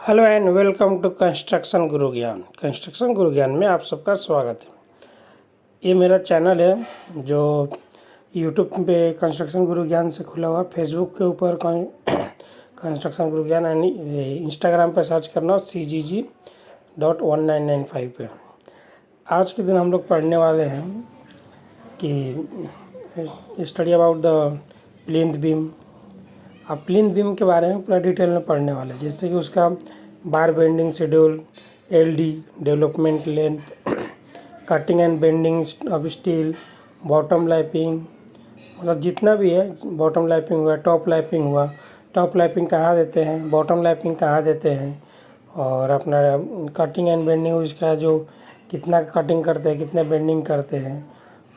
Hello and welcome to construction Guru Gyan. Construction Guru ज्ञान में आप सबका स्वागत है। ये मेरा चैनल है जो यूट्यूब पे कंस्ट्रक्शन गुरु ज्ञान से खुला हुआ, फेसबुक के ऊपर कंस्ट्रक्शन गुरु ज्ञान, एंड इंस्टाग्राम पे सर्च करना CGG.1995 पे। आज के दिन हम लोग पढ़ने वाले हैं कि study about the plinth beam. अब प्लिंथ बीम के बारे में पूरा डिटेल में पढ़ने वाले हैं, जैसे कि उसका bar bending schedule, LD development length, cutting and bending of steel, bottom lapping, मतलब जितना भी है, बॉटम लैपिंग हुआ, टॉप लैपिंग हुआ, टॉप लैपिंग कहाँ देते हैं, बॉटम लैपिंग कहाँ देते हैं, और अपना कटिंग एंड बेंडिंग उसका जो कितना कटिंग करते हैं, कितने बेंडिंग करते हैं,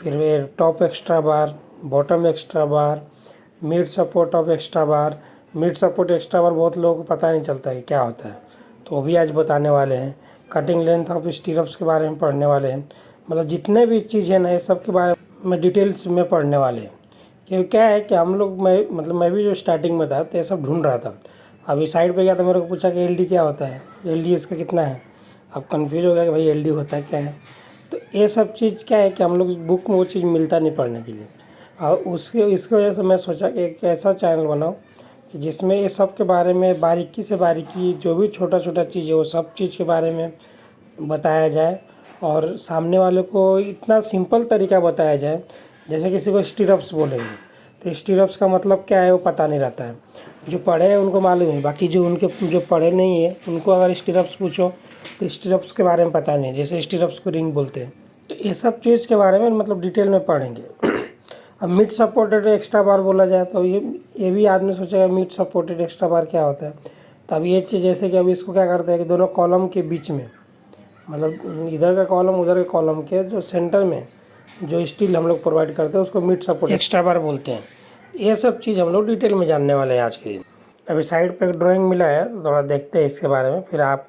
फिर top extra bar, bottom extra bar, mid support of extra bar. Mid support extra bar बहुत लोगों को पता नहीं चलता है क्या होता है, तो वो भी आज बताने वाले हैं। कटिंग लेंथ ऑफ स्टीरअप्स के बारे में पढ़ने वाले हैं। मतलब जितने भी चीज़ है ना, ये सब के बारे में डिटेल्स में पढ़ने वाले हैं। क्योंकि क्या है कि हम लोग, मैं भी जो स्टार्टिंग में था तो ये सब ढूंढ रहा था। अभी साइड पे गया तो मेरे को पूछा कि एलडी क्या होता है, एलडी इसका कितना है। अब कन्फ्यूज हो गया कि भाई एलडी होता है क्या है। तो ये सब चीज़ क्या है कि हम लोग बुक में वो चीज़ मिलता नहीं पढ़ने के लिए, और इसकी वजह से मैं सोचा कि एक ऐसा चैनल बनाऊँ कि जिसमें ये सब के बारे में बारीकी से बारीकी, जो भी छोटा छोटा चीज़ है वो सब चीज़ के बारे में बताया जाए, और सामने वाले को इतना सिंपल तरीका बताया जाए। जैसे किसी को स्टीरअप्स बोलेंगे तो स्टीरअप्स का मतलब क्या है वो पता नहीं रहता है। जो पढ़े हैं उनको मालूम है, बाकी जो पढ़े नहीं है उनको अगर स्टीरअप्स पूछो तो स्टीरअप्स के बारे में पता नहीं है। जैसे स्टीरअप्स को रिंग बोलते हैं, तो ये सब चीज़ के बारे में मतलब डिटेल में पढ़ेंगे। अब मिड सपोर्टेड एक्स्ट्रा बार बोला जाए तो ये भी आदमी सोचेगा मिड सपोर्टेड एक्स्ट्रा बार क्या होता है। तो अब ये चीज़, जैसे कि अभी इसको क्या करते हैं कि दोनों कॉलम के बीच में, मतलब इधर का कॉलम उधर के कॉलम के जो सेंटर में जो स्टील हम लोग प्रोवाइड करते हैं उसको मिड सपोर्ट एक्स्ट्रा बार बोलते हैं। ये सब चीज़ हम लोग डिटेल में जानने वाले हैं आज के दिन। अभी साइड पर एक ड्राइंग मिला है, थोड़ा देखते हैं इसके बारे में, फिर आप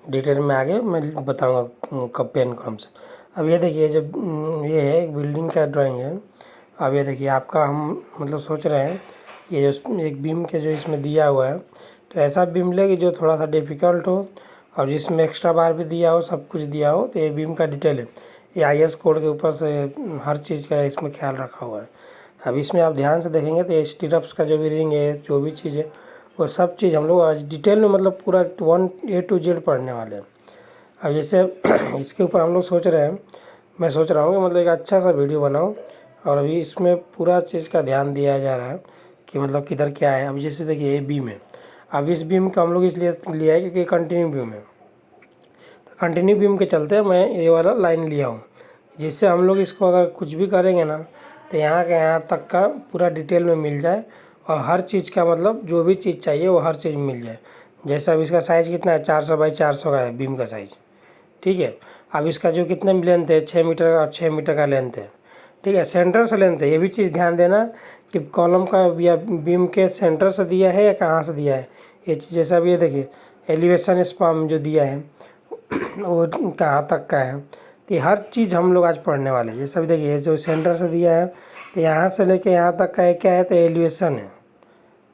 डिटेल में आगे मैं बताऊँगा कब पेन कलम से। अब ये देखिए, जब ये है एक बिल्डिंग का ड्राइंग है। अब ये देखिए, आपका हम मतलब सोच रहे हैं कि ये जो एक बीम के जो इसमें दिया हुआ है, तो ऐसा बीम ले कि जो थोड़ा सा डिफ़िकल्ट हो और जिसमें एक्स्ट्रा बार भी दिया हो, सब कुछ दिया हो। तो ये बीम का डिटेल है, ये IS कोड के ऊपर से हर चीज़ का इसमें ख्याल रखा हुआ है। अब इसमें आप ध्यान से देखेंगे तो ये स्टीरअप्स का जो भी रिंग है, जो भी चीज़ है, वो सब चीज़ हम लोग आज डिटेल में मतलब पूरा 1 A to Z पढ़ने वाले हैं। अब जैसे इसके ऊपर हम लोग सोच रहे हैं, मैं सोच रहा हूँ कि मतलब एक अच्छा सा वीडियो बनाऊँ, और अभी इसमें पूरा चीज़ का ध्यान दिया जा रहा है कि मतलब किधर क्या है। अब जैसे देखिए, ये बीम है। अब इस बीम का हम लोग इसलिए लिया है क्योंकि कंटिन्यू बीम है, तो कंटिन्यू बीम के चलते मैं ये वाला लाइन लिया हूँ, जिससे हम लोग इसको अगर कुछ भी करेंगे ना तो यहाँ के यहाँ तक का पूरा डिटेल में मिल जाए, और हर चीज़ का मतलब जो भी चीज़ चाहिए वो हर चीज़ मिल जाए। जैसे अब इसका साइज़ कितना है, 400 बाई 400 का है बीम का साइज़, ठीक है। अब इसका जो कितने लेंथ है, 6 मीटर का, 6 मीटर का लेंथ है, ठीक है। सेंटर से लेंथ है, ये भी चीज़ ध्यान देना कि कॉलम का या बीम के सेंटर से दिया है या कहाँ से दिया है ये चीज़। जैसा अब ये देखिए, एलिवेशन स्पान जो दिया है वो कहाँ तक का है, तो ये हर चीज़ हम लोग आज पढ़ने वाले हैं। जैसे अभी देखिए, जो सेंटर से दिया है तो यहाँ से लेके यहाँ तक का क्या है, तो एलिवेशन है,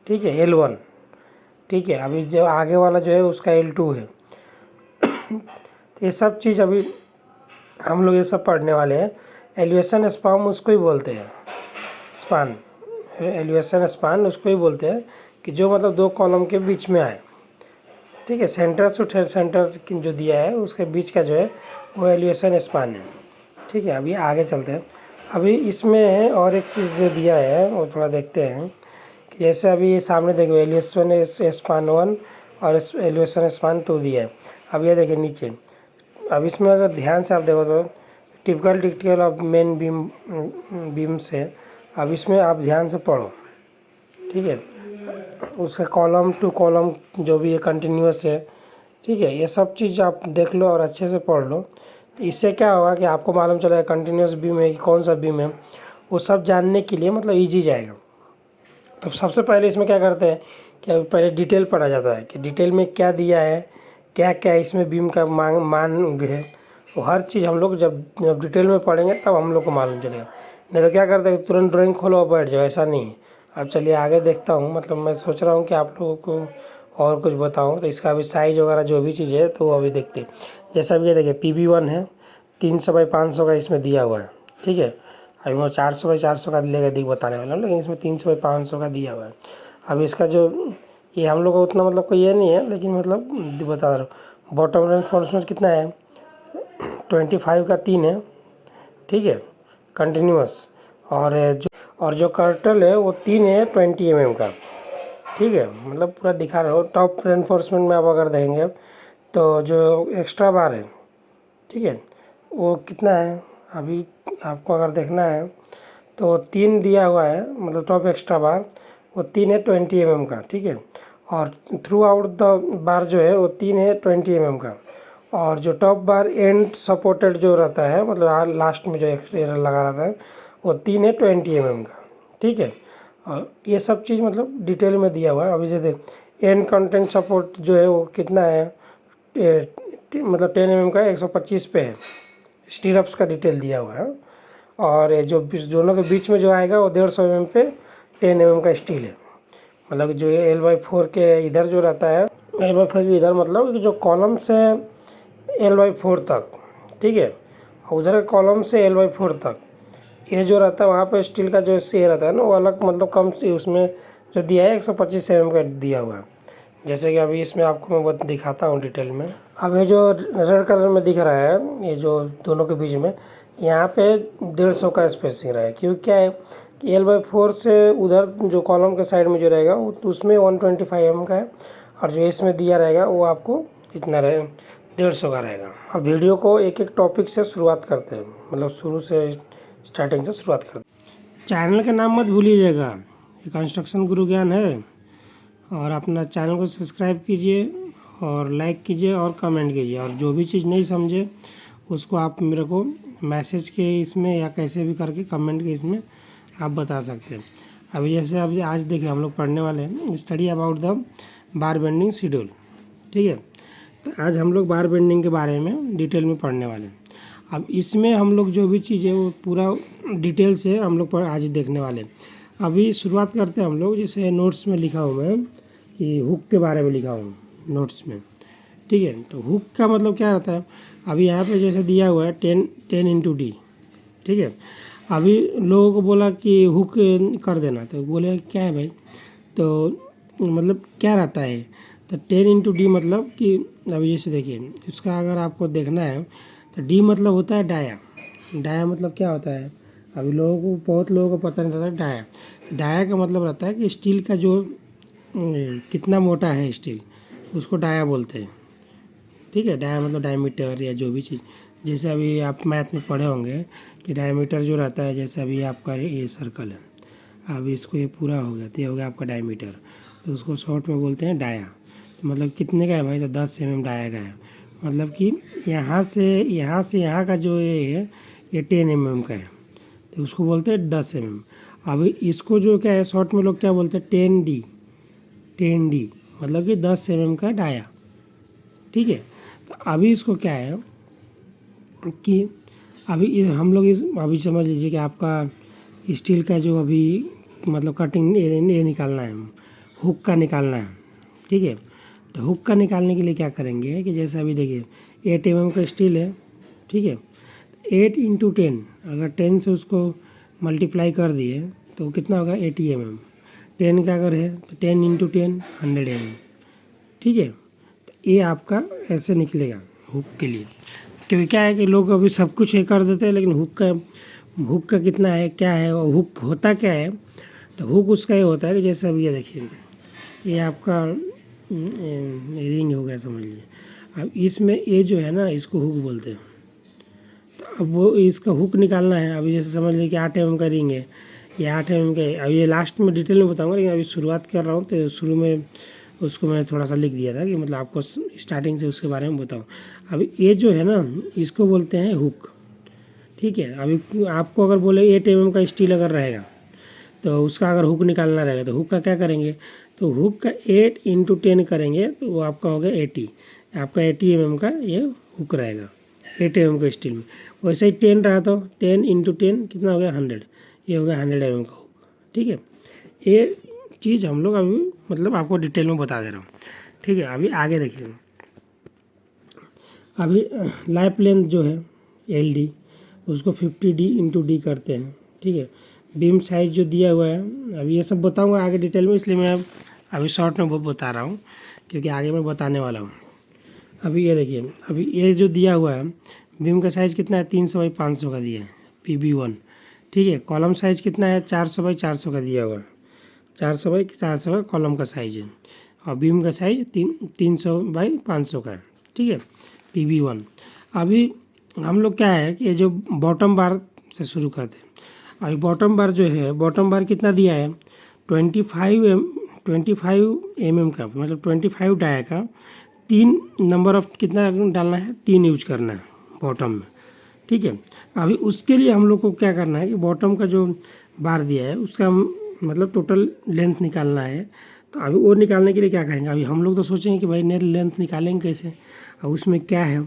ठीक है, L1, ठीक है। अभी जो आगे वाला जो है उसका L2 है। तो ये सब चीज़ अभी हम लोग ये सब पढ़ने वाले हैं। एलिवेशन स्पान उसको ही बोलते हैं, स्पान, एलिवेशन स्पान उसको ही बोलते हैं कि जो मतलब दो कॉलम के बीच में आए, ठीक है। सेंटर से सेंटर जो दिया है उसके बीच का जो है वो एलिवेशन स्पान है, ठीक है। अभी आगे चलते हैं। अभी इसमें और एक चीज़ जो दिया है वो थोड़ा देखते हैं कि जैसे अभी ये सामने देखो, एलिवेशन स्पान 1 और एलिवेशन स्पान 2 दिया है। अब ये देखिए नीचे, अब इसमें अगर ध्यान से आप देखो तो typical detail of main beam से, अब इसमें आप ध्यान से पढ़ो, ठीक है। उसका कॉलम टू कॉलम जो भी है कंटिन्यूस है, ठीक है। ये सब चीज़ आप देख लो और अच्छे से पढ़ लो, तो इससे क्या होगा कि आपको मालूम चलेगा कंटिन्यूस बीम है कि कौन सा बीम है। वो सब जानने के लिए मतलब ईजी जाएगा। तो सबसे पहले इसमें क्या करते हैं कि पहले डिटेल पढ़ा जाता है कि डिटेल में क्या दिया है, क्या क्या इसमें बीम का मान है। वो हर चीज़ हम लोग जब डिटेल में पढ़ेंगे तब हम लोग को मालूम चलेगा। नहीं तो क्या करते हैं, तुरंत ड्राइंग खोलो और बैठ जाओ, ऐसा नहीं है। अब चलिए आगे देखता हूँ। मतलब मैं सोच रहा हूँ कि आप लोगों को और कुछ बताऊँ तो इसका अभी साइज़ वगैरह जो भी चीज़ है तो वो अभी देखते हैं। जैसा अभी ये देखिए PB1 है, 300x500 का इसमें दिया हुआ है, ठीक है। अभी मैं 400x400 का लेगा दिख बताने वाला हूँ, लेकिन इसमें 300x500 का दिया हुआ है। अब इसका जो ये हम लोग का उतना मतलब कोई ये नहीं है, लेकिन मतलब बता रहा हूँ। बॉटम रेनफोर्समेंट कितना है, 25 का 3 है, ठीक है, कंटिन्यूस। और जो कर्टल है वो 3 है 20 mm का, ठीक है। मतलब पूरा दिखा रहा हूँ। टॉप रेनफोर्समेंट में आप अगर देखेंगे तो जो एक्स्ट्रा बार है, ठीक है, वो कितना है अभी आपको अगर देखना है तो 3 दिया हुआ है, मतलब टॉप एक्स्ट्रा बार वो 3 है 20 mm का, ठीक है। और थ्रू आउट द बार जो है वो 3 है 20 mm का। और जो टॉप बार एंड सपोर्टेड जो रहता है, मतलब लास्ट में जो एक्सटेरियर लगा रहता है वो 3 है 20 mm का, ठीक है। और ये सब चीज़ मतलब डिटेल में दिया हुआ है। अभी जैसे एंड कंटेंट सपोर्ट जो है वो कितना है, मतलब 10 mm का 125 पे है। स्टीरअप्स का डिटेल दिया हुआ है। और ये जो दोनों के बीच में जो आएगा वो 150 mm पे 10 mm का स्टील है। मतलब जो ये L/4 के इधर जो रहता है, L/4 के इधर मतलब जो कॉलम से L/4 तक, ठीक है, और उधर के कॉलम से L/4 तक ये जो रहता है वहाँ पे स्टील का जो से रहता है ना वो अलग, मतलब कम से उसमें जो दिया है 125 mm का दिया हुआ है। जैसे कि अभी इसमें आपको मैं बहुत दिखाता हूँ डिटेल में। अब ये जो रेड कलर में दिख रहा है, ये जो दोनों के बीच में यहाँ पे 150 का स्पेसिंग रहा है। क्योंकि क्या है कि L/4 से उधर जो कॉलम के साइड में जो रहेगा उसमें 125 mm का है, और जो इसमें दिया रहेगा वो आपको इतना रहे 150 का रहेगा। अब वीडियो को एक एक टॉपिक से शुरुआत करते हैं, मतलब शुरू से स्टार्टिंग से शुरुआत करते हैं। चैनल का नाम मत भूलिएगा, ये कंस्ट्रक्शन गुरु ज्ञान है। और अपना चैनल को सब्सक्राइब कीजिए और लाइक कीजिए और कमेंट कीजिए। और जो भी चीज़ नहीं समझे उसको आप मेरे को मैसेज के इसमें या कैसे भी करके कमेंट के इसमें आप बता सकते हैं। अभी जैसे अभी आज देखिए हम लोग पढ़ने वाले हैं study about the bar bending schedule, ठीक है। तो आज हम लोग बार बेंडिंग के बारे में डिटेल में पढ़ने वाले हैं। अब इसमें हम लोग जो भी चीज़ है वो पूरा डिटेल से हम लोग आज देखने वाले हैं। अभी शुरुआत करते हैं हम लोग, जैसे नोट्स में लिखा हुआ है कि हुक के बारे में लिखा हूँ नोट्स में, ठीक है। तो हुक का मतलब क्या रहता है, अभी यहाँ पे जैसे दिया हुआ है 10 × D, ठीक है। अभी लोगों को बोला कि हुक कर देना, तो बोले क्या है भाई, तो मतलब क्या रहता है, तो 10 × D मतलब कि अभी जैसे देखिए इसका अगर आपको देखना है तो D मतलब होता है डाया। डाया मतलब क्या होता है, अभी लोगों को बहुत लोगों को पता नहीं रहता। डाया डाया का मतलब रहता है कि स्टील का जो कितना मोटा है स्टील, उसको डाया बोलते हैं, ठीक है। डाया मतलब डायमीटर या जो भी चीज़, जैसे अभी आप मैथ में पढ़े होंगे कि डायमीटर जो रहता है, जैसे अभी आपका ये सर्कल है, अभी इसको ये पूरा हो गया तो ये हो गया आपका डायमीटर, तो उसको शॉर्ट में बोलते हैं डाया। तो मतलब कितने का है भाई, तो 10 mm डाया का है। मतलब कि यहाँ से यहाँ का जो ये है ये 10 mm का है, तो उसको बोलते हैं 10 mm। अभी इसको जो क्या है शॉर्ट में लोग क्या बोलते हैं 10D मतलब कि 10 mm का डाया, ठीक है। तो अभी इसको क्या है कि अभी हम लोग अभी समझ लीजिए कि आपका स्टील का जो अभी मतलब कटिंग ये निकालना है, हुक का निकालना है, ठीक है। तो हुक का निकालने के लिए क्या करेंगे कि जैसे अभी देखिए 8 mm का स्टील है, ठीक है। 8 × 10, अगर 10 से उसको मल्टीप्लाई कर दिए तो कितना होगा 80 mm। 10 का अगर है तो 10 × 10 100 mm, ठीक है। तो ये आपका ऐसे निकलेगा हुक के लिए। क्योंकि क्या है कि लोग अभी सब कुछ ये कर देते हैं, लेकिन हुक का कितना है क्या है, और हुक होता क्या है, तो हुक उसका ये होता है कि जैसे अभी ये देखिए ये आपका रिंग हो गया समझ लीजिए। अब इसमें ये जो है ना इसको हुक बोलते हैं। तो अब वो इसका हुक निकालना है। अभी जैसे समझ लीजिए कि 8 mm का रिंग है, ये 8 mm का है। अब ये लास्ट में डिटेल में बताऊंगा, लेकिन अभी शुरुआत कर रहा हूँ तो शुरू में उसको मैं थोड़ा सा लिख दिया था कि मतलब आपको स्टार्टिंग से उसके बारे में बताऊँ। अभी ये जो है ना इसको बोलते हैं हुक, ठीक है। अभी आपको अगर बोले 8 mm का स्टील अगर रहेगा तो उसका अगर हुक निकालना रहेगा तो हुक का क्या करेंगे, तो हुक का 8 × 10 करेंगे तो वो आपका हो गया 80, आपका 80 mm का ये हुक रहेगा 8 mm का स्टील में। वैसे ही 10 रहा तो 10 × 10 कितना हो गया 100, ये हो गया 100 mm का हुक, ठीक है। ये चीज़ हम लोग अभी मतलब आपको डिटेल में बता दे रहा हूँ। ठीक है। अभी आगे देखिए, अभी लाइफ लेंथ जो है LD, उसको 50D इंटू डी करते हैं। ठीक है। बीम साइज जो दिया हुआ है, अभी ये सब बताऊंगा आगे डिटेल में, इसलिए मैं अभी शॉर्ट में वो बता रहा हूँ क्योंकि आगे मैं बताने वाला हूँ। अभी ये देखिए, अभी ये जो दिया हुआ है बीम का साइज़ कितना है, 300x500 का दिया है PB1। ठीक है। कॉलम साइज़ कितना है, 400x400 का दिया हुआ है, 400x400 का कॉलम का साइज़ है, और बीम का साइज़ 300x500 का है। ठीक है, PB1। अभी हम लोग क्या है कि ये जो बॉटम बार से शुरू करते हैं। अभी बॉटम बार जो है, बॉटम बार कितना दिया है, 25 mm का, मतलब 25 डाया का 3 नंबर ऑफ कितना डालना है, 3 यूज करना है बॉटम में। ठीक है। अभी उसके लिए हम लोग को क्या करना है कि बॉटम का जो बार दिया है उसका मतलब टोटल लेंथ निकालना है। तो अभी वो निकालने के लिए क्या करेंगे, अभी हम लोग तो सोचेंगे कि भाई नेट लेंथ निकालेंगे कैसे, और उसमें क्या है।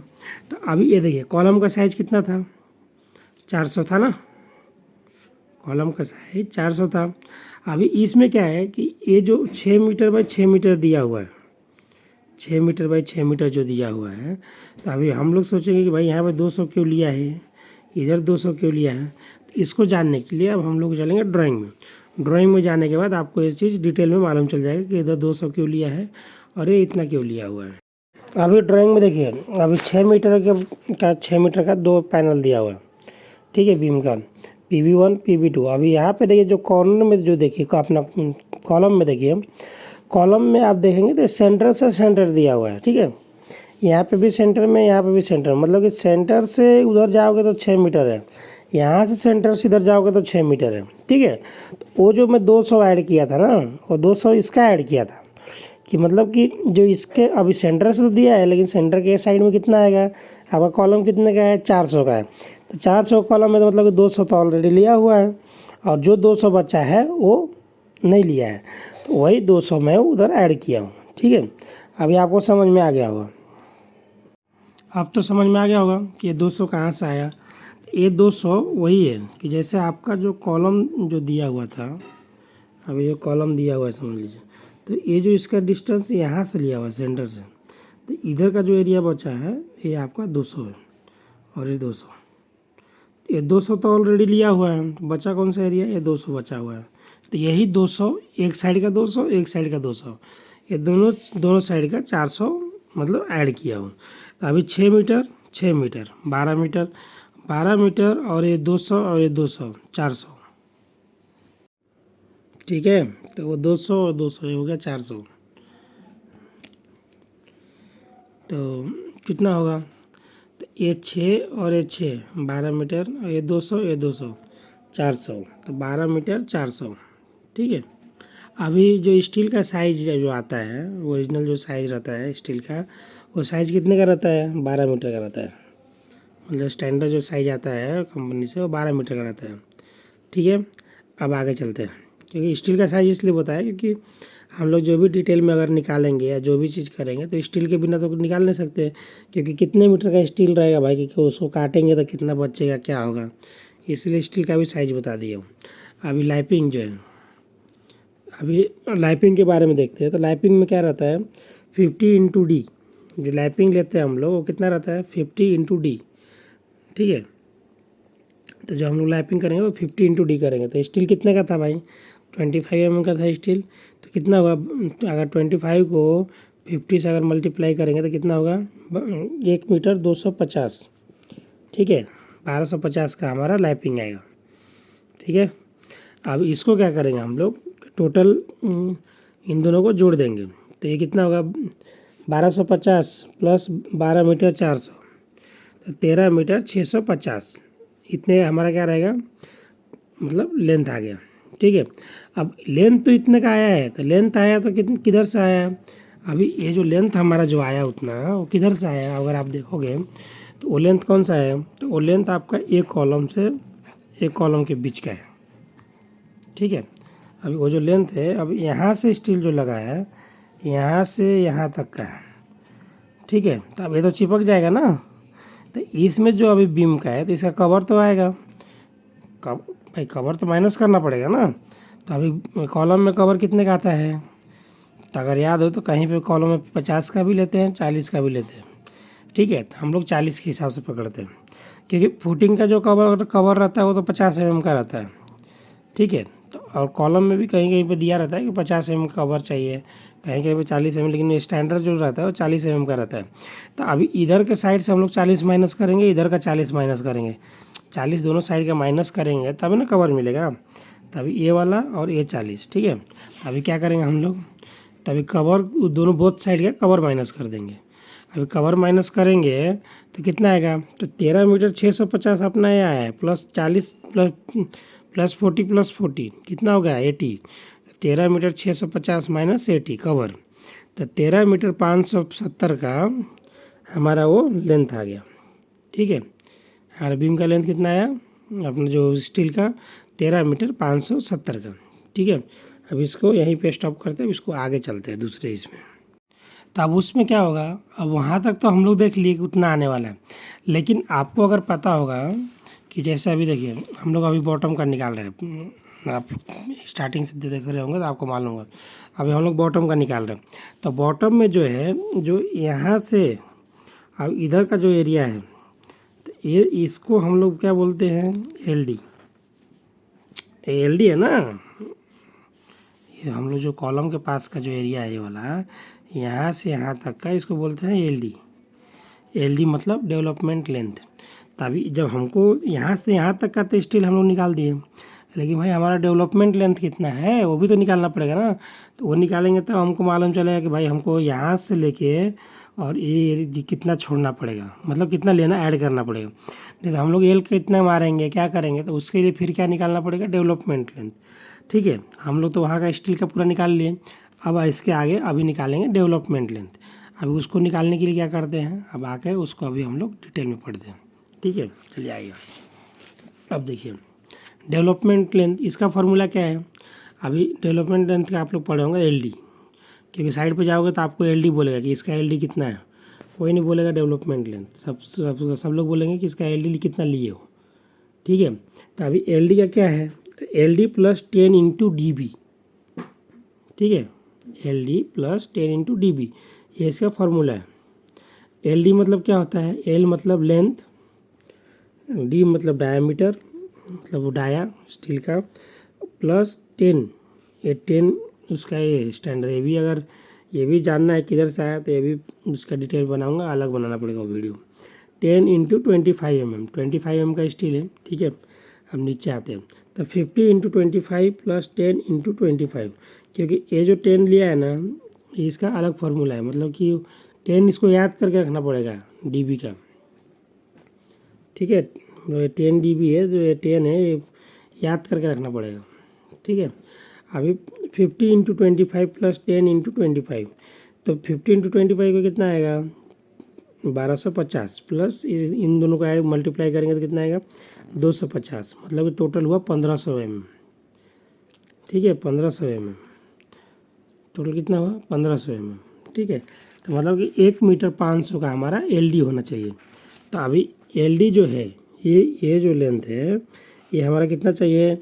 तो अभी ये देखिए, कॉलम का साइज़ कितना था, 400 था ना, कॉलम का साइज 400 था। अभी इसमें क्या है कि ये जो 6 मीटर बाई 6 मीटर दिया हुआ है, 6 मीटर बाई 6 मीटर जो दिया हुआ है, तो अभी हम लोग सोचेंगे कि भाई यहाँ पे 200 क्यों लिया है, इधर 200 क्यों लिया है। तो इसको जानने के लिए अब हम लोग चलेंगे ड्राइंग में। ड्राइंग में जाने के बाद आपको ये चीज़ डिटेल में मालूम चल जाएगा कि इधर 200 क्यों लिया है और ये इतना क्यों लिया हुआ है। अभी ड्राइंग में देखिए, अभी 6 मीटर का 6 मीटर का 2 पैनल दिया हुआ है। ठीक है, बीम का PB1 PB2। अभी यहाँ पे देखिए जो कॉर्नर में जो देखिए अपना कॉलम में देखिए, कॉलम में आप देखेंगे तो सेंटर से सेंटर दिया हुआ है। ठीक है, यहाँ पे भी सेंटर में, यहाँ पे भी सेंटर, मतलब कि सेंटर से उधर जाओगे तो 6 मीटर है, यहाँ से सेंटर से इधर जाओगे तो 6 मीटर है। ठीक है। तो वो जो मैं 200 ऐड किया था ना, वो 200 इसका ऐड किया था कि मतलब कि जो इसके अभी सेंटर से तो दिया है, लेकिन सेंटर के साइड में कितना आएगा, आपका कॉलम कितने का है, 400 का है। तो 400 कॉलम में तो मतलब कि 200 तो ऑलरेडी लिया हुआ है, और जो 200 बचा है वो नहीं लिया है, तो वही 200 मैं उधर ऐड किया हूँ। ठीक है। अभी आपको समझ में आ गया होगा, अब तो समझ में आ गया होगा कि ये 200 कहाँ से आया। ये 200 वही है कि जैसे आपका जो कॉलम जो दिया हुआ था, अभी ये कॉलम दिया हुआ है समझ लीजिए, तो ये जो इसका डिस्टेंस यहाँ से लिया हुआ है सेंटर से, तो इधर का जो एरिया बचा है ये आपका 200 है, और ये 200, ये 200 तो ऑलरेडी लिया हुआ है, तो बचा कौन सा एरिया, ये 200 बचा हुआ है। तो यही 200, एक साइड का 200, एक साइड का 200, ये दोनों साइड का 400 मतलब ऐड किया हूँ। तो अभी 6 मीटर 6 मीटर 12 मीटर 12 मीटर, और ये 200 और ये 200 400। ठीक है। तो वो 200 और 200 ये हो गया 400। तो कितना होगा, तो ये 6 और ये 6 12 मीटर, और ये 200 ये 200 400, तो 12 मीटर 400। ठीक है। अभी जो स्टील का साइज जो आता है, ओरिजिनल जो साइज रहता है स्टील का, वो साइज कितने का रहता है, 12 मीटर का रहता है, मतलब स्टैंडर्ड जो साइज आता है कंपनी से वो 12 मीटर का रहता है। ठीक है। अब आगे चलते हैं, क्योंकि स्टील का साइज इसलिए बताया क्योंकि हम लोग जो भी डिटेल में अगर निकालेंगे या जो भी चीज़ करेंगे तो स्टील के बिना तो निकाल नहीं सकते, क्योंकि कितने मीटर का स्टील रहेगा भाई, क्योंकि उसको काटेंगे तो कितना बचेगा क्या होगा, इसलिए स्टील का भी साइज बता दिया हूँ। अभी लाइपिंग जो है, अभी लाइपिंग के बारे में देखते हैं। तो लाइपिंग में क्या रहता है, 50x D, जो लाइपिंग लेते हैं हम लोग वो कितना रहता है, 50x D। ठीक है। तो जो हम लोग लाइपिंग करेंगे वो 50x D करेंगे। तो स्टील कितने का था भाई, 25 mm का था स्टील, तो कितना होगा, अगर 25 को 50 से अगर मल्टीप्लाई करेंगे तो कितना होगा, 1 मीटर 250। ठीक है, 1250 का हमारा लाइपिंग आएगा। ठीक है। अब इसको क्या करेंगे हम लोग, टोटल इन दोनों को जोड़ देंगे, तो ये कितना होगा, 1250 प्लस 12 मीटर 400, तो 13 मीटर 650, इतने हमारा क्या रहेगा, मतलब लेंथ आ गया। ठीक है। अब लेंथ तो इतने का आया है, तो लेंथ आया तो किधर से आया, अभी ये जो लेंथ हमारा जो आया उतना वो किधर से आया, अगर आप देखोगे तो वो लेंथ कौन सा है, तो वो लेंथ आपका एक कॉलम से एक कॉलम के बीच का है। ठीक है। अभी वो जो लेंथ है, अब यहाँ से स्टील जो लगा है यहाँ से यहाँ तक का है। ठीक है। तो अब ये तो चिपक जाएगा ना, तो इसमें जो अभी बीम का है तो इसका कवर तो आएगा, भाई कवर तो माइनस करना पड़ेगा ना। तो अभी कॉलम में कवर कितने का आता है, तो अगर याद हो तो कहीं पे कॉलम में 50 का भी लेते हैं, 40 का भी लेते हैं, ठीक है। तो हम लोग 40 के हिसाब से पकड़ते हैं, क्योंकि फुटिंग का जो कवर रहता है वो तो 50 mm का रहता है, ठीक है। तो और कॉलम में भी कहीं कहीं पे दिया रहता है कि 50 mm कवर चाहिए, कहीं कहीं पे 40 mm, लेकिन स्टैंडर्ड जो रहता है वो 40 mm का रहता है। तो अभी इधर के साइड से हम लोग 40 माइनस करेंगे, इधर का 40 माइनस करेंगे, 40 दोनों साइड का माइनस करेंगे तभी ना कवर मिलेगा। तभी ये वाला और ये 40, ठीक है। अभी क्या करेंगे हम लोग, तभी कवर दोनों बोथ साइड का कवर माइनस कर देंगे। अभी कवर माइनस करेंगे तो कितना आएगा, तो 13 मीटर 650 अपना ये आया है, प्लस 40 प्लस 40 कितना हो गया 80। 13 मीटर 650 माइनस 80 कवर, तो 13 मीटर 570 का हमारा वो लेंथ आ गया, ठीक है। हमारा बीम का लेंथ कितना आया अपना जो स्टील का, 13 मीटर 570 का, ठीक है। अब इसको यहीं पे स्टॉप करते हैं, अब इसको आगे चलते हैं दूसरे इसमें। तो अब उसमें क्या होगा, अब वहाँ तक तो हम लोग देख लिए कि उतना आने वाला है, लेकिन आपको अगर पता होगा कि जैसे अभी देखिए हम लोग अभी बॉटम का निकाल रहे हैं, आप स्टार्टिंग से देख रहे होंगे तो आपको मालूम होगा। अभी हम लोग बॉटम का निकाल रहे हैं, तो बॉटम में जो है, जो यहाँ से अब इधर का जो एरिया है, तो ये इसको हम लोग क्या बोलते हैं, एल डी है ना। ये हम लोग जो कॉलम के पास का जो एरिया है ये वाला, यहाँ से यहाँ तक का, इसको बोलते हैं एल डी मतलब डेवलपमेंट लेंथ। तभी जब हमको यहाँ से यहाँ तक का तो स्टील हम लोग निकाल दिए, लेकिन भाई हमारा डेवलपमेंट लेंथ कितना है वो भी तो निकालना पड़ेगा ना। तो वो निकालेंगे तब हमको मालूम चलेगा कि भाई हमको यहाँ से लेके और ये कितना छोड़ना पड़ेगा, मतलब कितना लेना ऐड करना पड़ेगा। नहीं तो हम लोग एल कितना मारेंगे, क्या करेंगे, तो उसके लिए फिर क्या निकालना पड़ेगा, डेवलपमेंट लेंथ, ठीक है। हम लोग तो वहाँ का स्टील का पूरा निकाल लिए, अब इसके आगे अभी निकालेंगे डेवलपमेंट लेंथ। अभी उसको निकालने के लिए क्या करते हैं, अब आके उसको अभी हम लोग डिटेल में पढ़ते हैं, ठीक है। चलिए आइए, अब देखिए डेवलपमेंट लेंथ, इसका फार्मूला क्या है। अभी डेवलपमेंट लेंथ का आप लोग पढ़े होंगे एल डी, क्योंकि साइड पे जाओगे तो आपको एल डी बोलेगा कि इसका एल डी कितना है, कोई नहीं बोलेगा डेवलपमेंट लेंथ, सब लोग बोलेंगे कि इसका एल डी कितना लिए हो, ठीक है। तो अभी एल डी का क्या है, तो L D plus 10 into D B, ठीक है। L D plus 10 into D B, ये इसका फार्मूला है। एल डी मतलब क्या होता है, एल मतलब लेंथ, डी मतलब डायामीटर, मतलब वो डाया स्टील का, प्लस 10, ये 10 उसका ये स्टैंडर्ड। ये भी अगर ये भी जानना है किधर से आया तो ये भी उसका डिटेल बनाऊंगा, अलग बनाना पड़ेगा वो वीडियो। 10 इंटू 25 mm, 25 mm का स्टील है, ठीक है। अब नीचे आते हैं, तो 50 इंटू 25 प्लस 10 इंटू 25, क्योंकि ये जो 10 लिया है ना, इसका अलग फार्मूला है, मतलब कि 10 इसको याद करके रखना पड़ेगा डीबी का, ठीक है। जो 10 डीबी है, जो ये 10 है, ये याद करके रखना पड़ेगा, ठीक है। अभी 50 इंटू 25 प्लस 10 इंटू 25, तो 50 इंटू 25 का कितना आएगा 1250, प्लस इन दोनों को मल्टीप्लाई करेंगे तो कितना आएगा 250, मतलब कि टोटल हुआ 1500 mm, ठीक है। 1500 mm टोटल कितना हुआ 1500 mm, ठीक है। तो मतलब कि 1 मीटर 500 का हमारा एल डी होना चाहिए। तो अभी एल डी जो है, ये जो लेंथ है, ये हमारा कितना चाहिए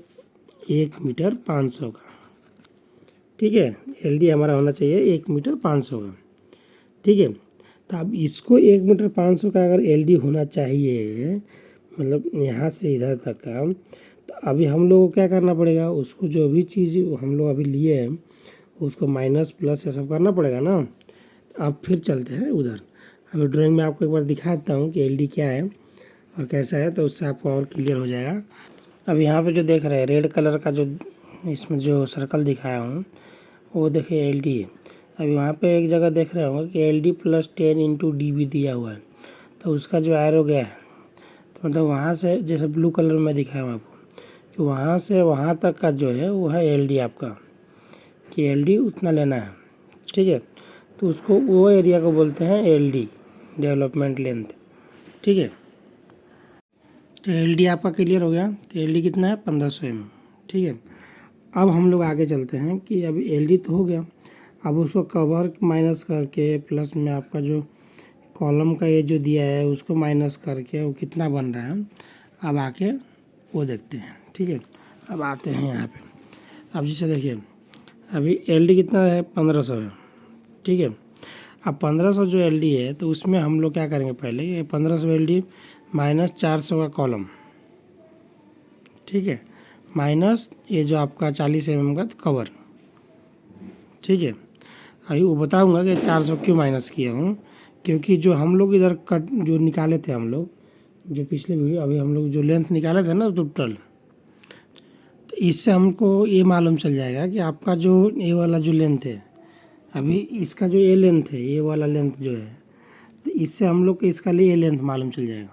1 मीटर 500 का, ठीक है। एल डी हमारा होना चाहिए 1 मीटर 500 का, ठीक है। तो अब इसको 1 मीटर 500 का अगर एल डी होना चाहिए, मतलब यहाँ से इधर तक का, तो अभी हम लोग को क्या करना पड़ेगा, उसको जो भी चीज़ हम लोग अभी लिए हैं उसको माइनस प्लस ये सब करना पड़ेगा ना। अब फिर चलते हैं उधर, अभी ड्राइंग में आपको एक बार दिखा देता हूँ कि एल डी क्या है और कैसा है, तो उससे आपको और क्लियर हो जाएगा। अब यहाँ पे जो देख रहे हैं रेड कलर का जो इसमें जो सर्कल दिखाया हूँ, वो देखिए एल डी है। अभी वहाँ पे एक जगह देख रहे होंगे कि L D plus 10 into D B दिया हुआ है, तो उसका जो एरो गया है, तो मतलब वहाँ से जैसे ब्लू कलर में दिखाया हूँ आपको कि वहाँ से वहाँ तक का जो है वो है एल डी आपका, कि एल डी उतना लेना है, ठीक है। तो उसको वो एरिया को बोलते हैं एल डी डेवलपमेंट लेंथ, ठीक है। तो एल डी आपका क्लियर हो गया। तो एल डी कितना है 1500 mm, ठीक है। अब हम लोग आगे चलते हैं कि अभी एल डी तो हो गया, अब उसको कवर माइनस करके प्लस में आपका जो कॉलम का ये जो दिया है उसको माइनस करके वो कितना बन रहा है, अब आके वो देखते हैं, ठीक है। अब आते हैं यहाँ पे, अब जैसे देखिए अभी एल डी कितना है 1500 है, ठीक है। अब 1500 जो एल डी है तो उसमें हम लोग क्या करेंगे, पहले ये 1500 एल डी माइनस 400 का कॉलम, ठीक है, माइनस ये जो आपका 40 mm का कवर, ठीक है। अभी वो बताऊंगा कि 400 क्यों माइनस किया हूँ, क्योंकि जो हम लोग इधर कट जो निकाले थे हम लोग, जो पिछले वीडियो अभी हम लोग जो लेंथ निकाले थे ना टोटल, तो इससे हमको ये मालूम चल जाएगा कि आपका जो ये वाला जो लेंथ है, अभी इसका जो ये लेंथ है, ये वाला लेंथ जो है, तो इससे हम लोग को इसका लिए ये लेंथ मालूम चल जाएगा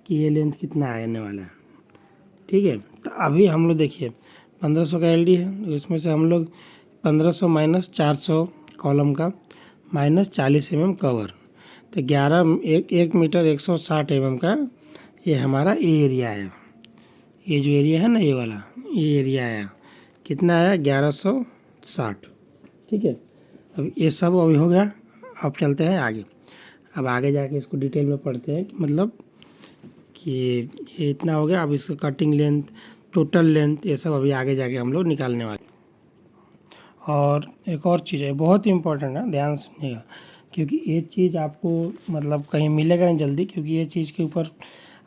कि ये लेंथ कितना आने वाला है, ठीक है। तो अभी हम लोग देखिए 1500 का एल डी है, तो इसमें से हम लोग 1500 माइनस 400 कॉलम का माइनस 40 mm कवर, तो 1 मीटर 160 mm का ये हमारा ये एरिया आया। ये जो एरिया है ना ये वाला, ये एरिया आया, कितना आया 1160, ठीक है। अब ये सब अभी हो गया। अब चलते हैं आगे। अब आगे जाके इसको डिटेल में पढ़ते हैं कि मतलब कि ये इतना हो गया। अब इसका कटिंग लेंथ, टोटल लेंथ, ये सब अभी आगे जाके हम लोग निकालने वाले। और एक और चीज़ है बहुत ही इम्पोर्टेंट है, ध्यान सुनिएगा, क्योंकि ये चीज़ आपको मतलब कहीं मिलेगा नहीं जल्दी, क्योंकि ये चीज़ के ऊपर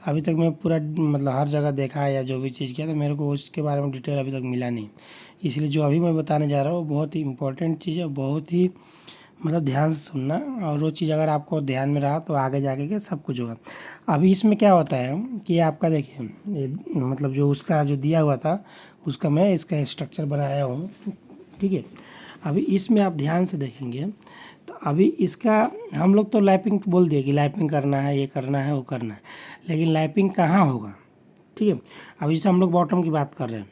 अभी तक मैं पूरा मतलब हर जगह देखा है या जो भी चीज़ किया, तो मेरे को उसके बारे में डिटेल अभी तक मिला नहीं। इसलिए जो अभी मैं बताने जा रहा हूँ वो बहुत ही इम्पोर्टेंट चीज़ है, बहुत ही मतलब ध्यान से सुनना, और वो चीज़ अगर आपको ध्यान में रहा तो आगे जाके के सब कुछ होगा। अभी इसमें क्या होता है कि आपका देखिए मतलब जो उसका जो दिया हुआ था उसका मैं इसका स्ट्रक्चर बनाया हूँ, ठीक है। अभी इसमें आप ध्यान से देखेंगे तो अभी इसका हम लोग तो लैपिंग बोल दिए कि लैपिंग करना है, ये करना है, वो करना है, लेकिन लैपिंग कहाँ होगा, ठीक है। अभी जैसे हम लोग बॉटम की बात कर रहे हैं,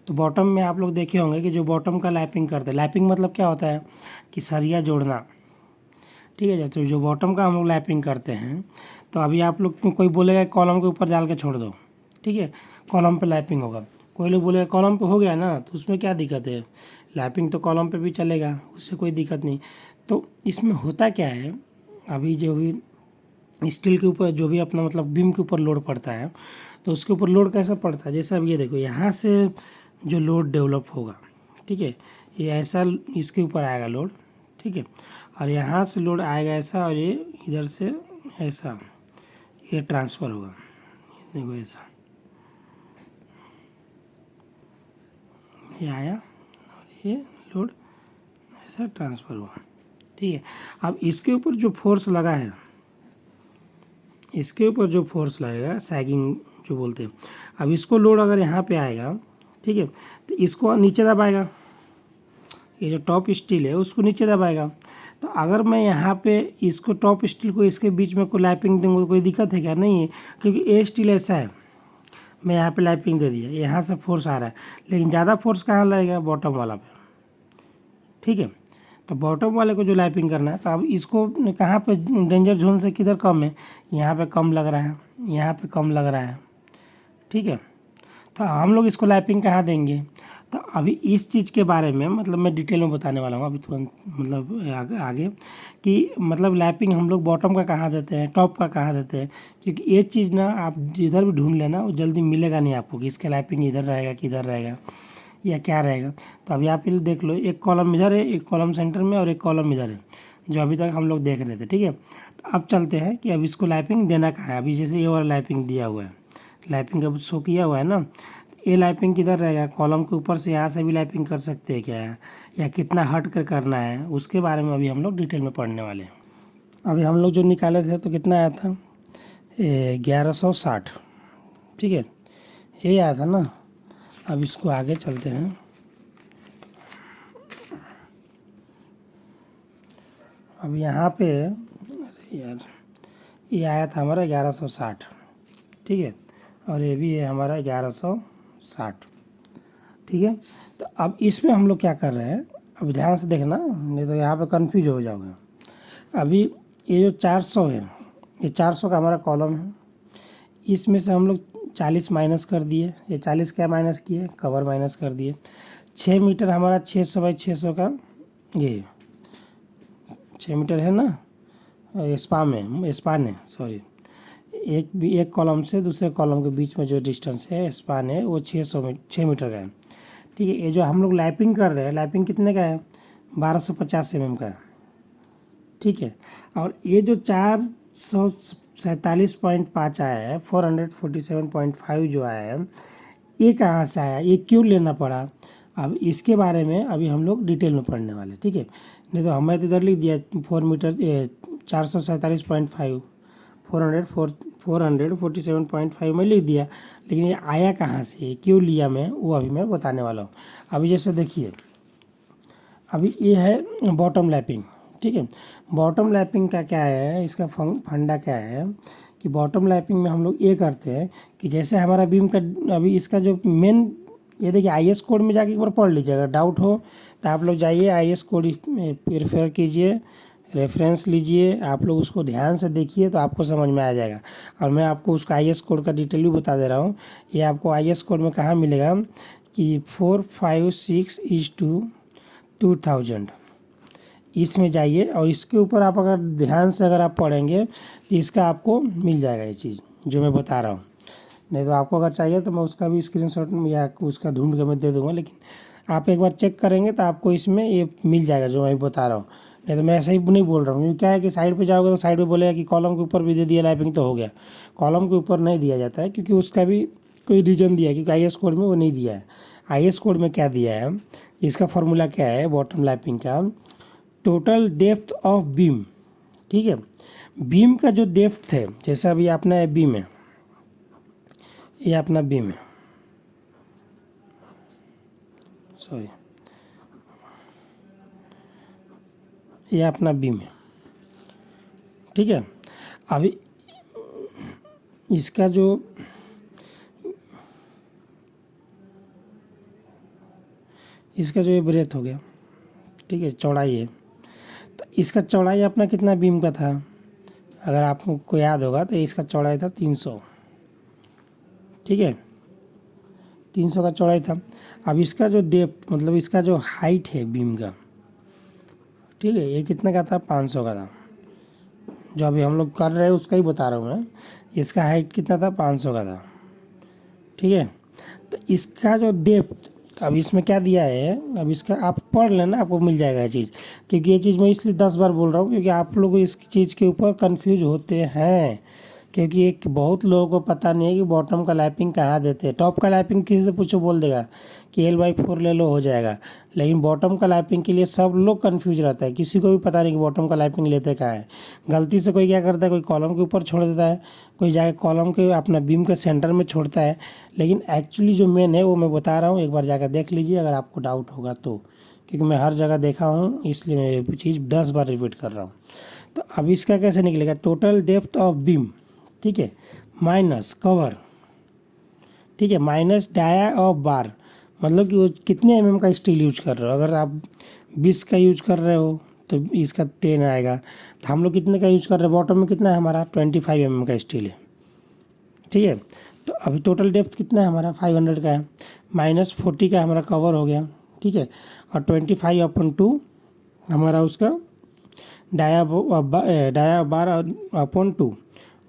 तो बॉटम में आप लोग देखे होंगे कि जो बॉटम का लैपिंग करते हैं, लैपिंग मतलब क्या होता है कि सरिया जोड़ना, ठीक है। तो जो बॉटम का हम लोग लैपिंग करते हैं, तो अभी आप लोग कोई बोलेगा कॉलम के ऊपर डाल के छोड़ दो, ठीक है, कॉलम पे लैपिंग होगा। कोई लोग बोलेगा कॉलम पे हो गया ना, तो उसमें क्या दिक्कत है, लैपिंग तो कॉलम पे भी चलेगा, उससे कोई दिक्कत नहीं। तो इसमें होता क्या है, अभी जो भी स्टील के ऊपर जो भी अपना मतलब बीम के ऊपर लोड पड़ता है, तो उसके ऊपर लोड कैसा पड़ता है, जैसे अब ये देखो यहाँ से जो लोड डेवलप होगा, ठीक है, ये ऐसा इसके ऊपर आएगा लोड, ठीक है, और यहाँ से लोड आएगा ऐसा, और ये इधर से ऐसा ये ट्रांसफ़र होगा, देखो ऐसा ये आया और ये लोड ऐसा ट्रांसफ़र हुआ, ठीक है। अब इसके ऊपर जो फोर्स लगा है, इसके ऊपर जो फोर्स लगेगा सैगिंग जो बोलते हैं, अब इसको लोड अगर यहाँ पे आएगा, ठीक है, तो इसको नीचे दबाएगा, ये जो टॉप स्टील है उसको नीचे दबाएगा। तो अगर मैं यहाँ पे इसको टॉप स्टील को इसके बीच में कोई लैपिंग दूँगा तो कोई दिक्कत है क्या, नहीं है, क्योंकि ये स्टील ऐसा है, मैं यहाँ पे लैपिंग दे दिया, यहाँ से फोर्स आ रहा है, लेकिन ज़्यादा फोर्स कहाँ लगेगा, बॉटम वाला पे, ठीक है। तो बॉटम वाले को जो लैपिंग करना है, तो अब इसको कहाँ पे डेंजर जोन से किधर कम है, यहाँ पे कम लग रहा है, यहाँ पे कम लग रहा है, ठीक है। तो हम लोग इसको लैपिंग कहाँ देंगे, तो अभी इस चीज़ के बारे में मतलब मैं डिटेल में बताने वाला हूँ अभी तुरंत, मतलब आगे कि मतलब लैपिंग हम लोग बॉटम का कहाँ देते हैं, टॉप का कहाँ देते हैं, क्योंकि ये चीज़ ना आप जिधर भी ढूंढ लेना वो जल्दी मिलेगा नहीं आपको कि इसका लैपिंग इधर रहेगा कि इधर रहेगा या क्या रहेगा। तो अभी आप ये देख लो, एक कॉलम इधर है, एक कॉलम सेंटर में और एक कॉलम इधर है, जो अभी तक हम लोग देख रहे थे, ठीक है। तो अब चलते हैं कि अब इसको लैपिंग देना कहाँ है। अभी जैसे ये वाला लैपिंग दिया हुआ है, लैपिंग का शो किया हुआ है ना, ये लैपिंग किधर रहेगा, कॉलम के ऊपर से यहाँ से भी लैपिंग कर सकते हैं क्या है, या कितना हट कर करना है, उसके बारे में अभी हम लोग डिटेल में पढ़ने वाले हैं। अभी हम लोग जो निकाले थे तो कितना आया था, 1160, ठीक है, ये आया था ना। अब इसको आगे चलते हैं। अब यहाँ पे अरे यार ये आया था हमारा 1160, ठीक है, और ये भी है हमारा 1160, ठीक है। तो अब इसमें हम लोग क्या कर रहे हैं, अब ध्यान से देखना, नहीं तो यहाँ पे कंफ्यूज हो जाओगे। अभी ये जो 400 है, ये 400 का हमारा कॉलम है, इसमें से हम लोग 40 माइनस कर दिए, ये 40 क्या माइनस किए, कवर माइनस कर दिए। 6 मीटर हमारा 600 बाई 600 का ये 6 मीटर है ना, स्पान है सॉरी, एक कॉलम से दूसरे कॉलम के बीच में जो डिस्टेंस है स्पान है वो 6 मीटर का है, ठीक है। ये जो हम लोग लैपिंग कर रहे हैं, लैपिंग कितने का है, 1250 mm का है, ठीक है। और ये जो 447.5 आया है, 447.5 जो आया है, ये कहाँ से आया, ये क्यों लेना पड़ा, अब इसके बारे में अभी हम लोग डिटेल में पढ़ने वाले, ठीक है। नहीं तो हमें तो इधर लिख दिया 447.5 447.5 में लिख दिया, लेकिन ये आया कहाँ से, क्यों लिया मैं, वो अभी मैं बताने वाला हूँ। अभी जैसे देखिए, अभी ये है बॉटम लैपिंग, ठीक है। बॉटम लैपिंग का क्या है, इसका फंडा क्या है कि बॉटम लैपिंग में हम लोग ये करते हैं कि जैसे हमारा बीम का, अभी इसका जो मेन, ये देखिए आईएस कोड में जाके एक बार पढ़ लीजिएगा, डाउट हो तो आप लोग जाइए आईएस कोड प्रेफर कीजिए, रेफरेंस लीजिए, आप लोग उसको ध्यान से देखिए तो आपको समझ में आ जाएगा। और मैं आपको उसका आईएस कोड का डिटेल भी बता दे रहा हूँ। ये आपको आईएस कोड में कहाँ मिलेगा कि 456:2000, इसमें जाइए और इसके ऊपर आप अगर ध्यान से अगर आप पढ़ेंगे तो इसका आपको मिल जाएगा ये चीज़ जो मैं बता रहा हूँ। नहीं तो आपको अगर चाहिए तो मैं उसका भी स्क्रीनशॉट या उसका ढूंढ के मैं दे दूँगा, लेकिन आप एक बार चेक करेंगे तो आपको इसमें ये मिल जाएगा जो मैं बता रहा हूँ। नहीं तो मैं ऐसे ही नहीं बोल रहा हूँ, क्योंकि क्या है कि साइड पे जाओगे तो साइड पे बोलेगा कि कॉलम के ऊपर भी दे दिया लैपिंग तो हो गया। कॉलम के ऊपर नहीं दिया जाता है, क्योंकि उसका भी कोई रीज़न दिया है, क्योंकि आईएस कोड में वो नहीं दिया है। आईएस कोड में क्या दिया है, इसका फॉर्मूला क्या है बॉटम लैपिंग का, टोटल डेप्थ ऑफ बीम, ठीक है। बीम का जो डेप्थ है, जैसे अभी अपना बीम है, ये अपना बीम है, सॉरी, ये अपना बीम है, ठीक है। अभी इसका जो ये ब्रेथ हो गया, ठीक है, चौड़ाई है, तो इसका चौड़ाई अपना कितना बीम का था, अगर आपको याद होगा तो इसका चौड़ाई था 300, ठीक है, 300 का चौड़ाई था। अब इसका जो डेप्थ मतलब इसका जो हाइट है बीम का, ठीक है, ये कितने का था, 500 का था। जो अभी हम लोग कर रहे हैं उसका ही बता रहा हूँ मैं, इसका हाइट कितना था, 500 का था, ठीक है। तो इसका जो डेप्थ, अब इसमें क्या दिया है, अब इसका आप पढ़ लेना, आपको मिल जाएगा ये चीज़, क्योंकि ये चीज़ मैं इसलिए 10 बार बोल रहा हूँ क्योंकि आप लोग इस चीज़ के ऊपर कंफ्यूज होते हैं, क्योंकि एक बहुत लोगों को पता नहीं है कि बॉटम का लैपिंग कहाँ देते हैं। टॉप का लैपिंग किसी से पूछो बोल देगा कि L/4 ले लो हो जाएगा, लेकिन बॉटम का लैपिंग के लिए सब लोग कंफ्यूज रहता है, किसी को भी पता नहीं कि बॉटम का लैपिंग लेते कहाँ है। गलती से कोई क्या करता है, कोई कॉलम के ऊपर छोड़ देता है, कोई जाके कॉलम के अपना बीम के सेंटर में छोड़ता है, लेकिन एक्चुअली जो मेन है वो मैं बता रहा हूँ, एक बार जाकर देख लीजिए अगर आपको डाउट होगा तो, क्योंकि मैं हर जगह देखा हूँ इसलिए मैं ये चीज़ 10 बार रिपीट कर रहा हूँ। तो अब इसका कैसे निकलेगा, टोटल डेप्थ ऑफ बीम, ठीक है, माइनस कवर, ठीक है, माइनस डाया ऑफ बार, मतलब कि वो कितने mm का स्टील यूज कर रहे हो। अगर आप 20 का यूज कर रहे हो तो इसका 10 आएगा। तो हम लोग कितने का यूज कर रहे हैं, बॉटम में कितना है हमारा, 25 mm का स्टील है, ठीक है। तो अभी टोटल डेप्थ कितना है हमारा, 500 का है, माइनस 40 का हमारा कवर हो गया, ठीक है, और 25/2 हमारा उसका डाया बार अपॉन 2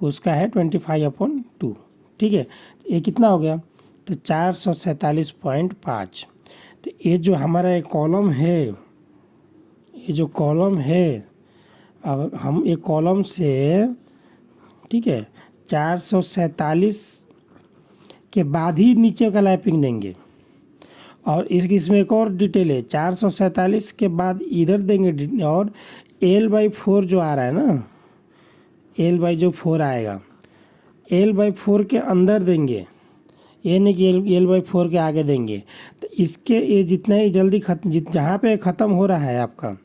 उसका है 25/2, ठीक है। ये कितना हो गया, तो 447.5। तो ये जो हमारा एक कॉलम है, ये जो कॉलम है, अब हम एक कॉलम से, ठीक है, 447 के बाद ही नीचे का लैपिंग देंगे। और इसमें एक और डिटेल है, 447 के बाद इधर देंगे, और L/4 जो आ रहा है ना, L/4 आएगा, L/4 के अंदर देंगे, ये नहीं कि L/4 के आगे देंगे। तो इसके ये जितना ही जल्दी जहाँ पे ख़त्म हो रहा है आपका,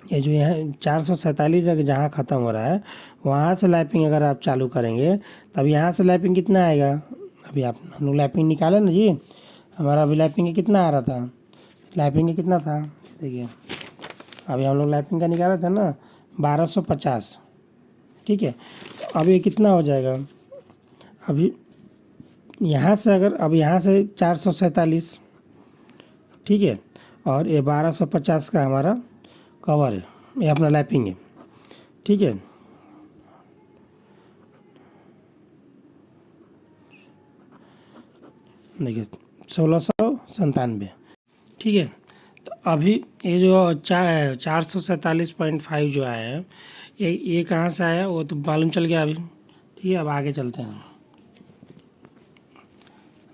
ये जो यहाँ 447 जहाँ ख़त्म हो रहा है वहाँ से लैपिंग अगर आप चालू करेंगे तब यहाँ से लैपिंग कितना आएगा। अभी आप हम लोग लैपिंग निकाले ना जी, हमारा अभी लैपिंग कितना आ रहा था, लैपिंग कितना था, देखिए अभी हम लोग लैपिंग का निकाला था ना 1250, ठीक है। तो अब ये कितना हो जाएगा, अभी यहाँ से अगर, अब यहाँ से 447, ठीक है, और ये 1250 का हमारा कवर है, ये अपना लैपिंग है, ठीक है। देखिए 1697, ठीक है। तो अभी ये जो 447.5 जो आया है, ये कहाँ से आया वो तो मालूम चल गया अभी। ठीक है, अब आगे चलते हैं।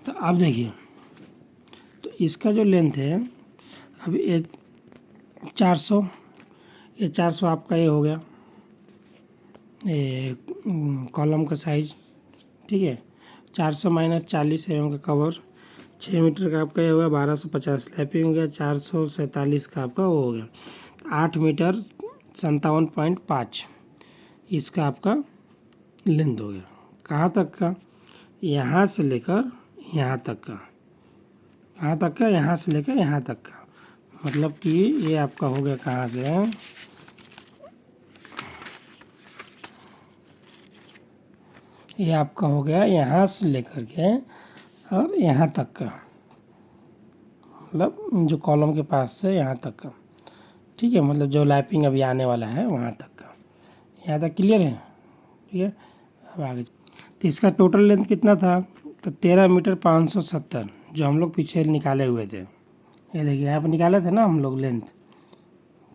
तो अब देखिए, तो इसका जो लेंथ है अभी ये 400, ये 400 आपका ये हो गया, ये कॉलम का साइज। ठीक है, 400 माइनस 40 mm का कवर, 6 मीटर का आपका ये हो गया 1250, स्लैपिंग हो गया 447 का आपका वो हो गया 8 मीटर 57.5, इसका आपका लेंथ हो गया। कहाँ तक का? यहाँ से लेकर यहाँ तक का, कहाँ तक का? यहाँ से लेकर यहाँ तक का, मतलब कि ये आपका हो गया कहाँ से, ये आपका हो गया यहाँ से लेकर के और यहाँ तक का, मतलब जो कॉलम के पास से यहाँ तक का। ठीक है, मतलब जो लैपिंग अभी आने वाला है वहाँ तक का, यहाँ तक क्लियर है। ठीक है, अब आगे तो इसका टोटल लेंथ कितना था? तो 13 मीटर 570, जो हम लोग पीछे निकाले हुए थे। ये देखिए यहाँ पर निकाले थे ना हम लोग लेंथ।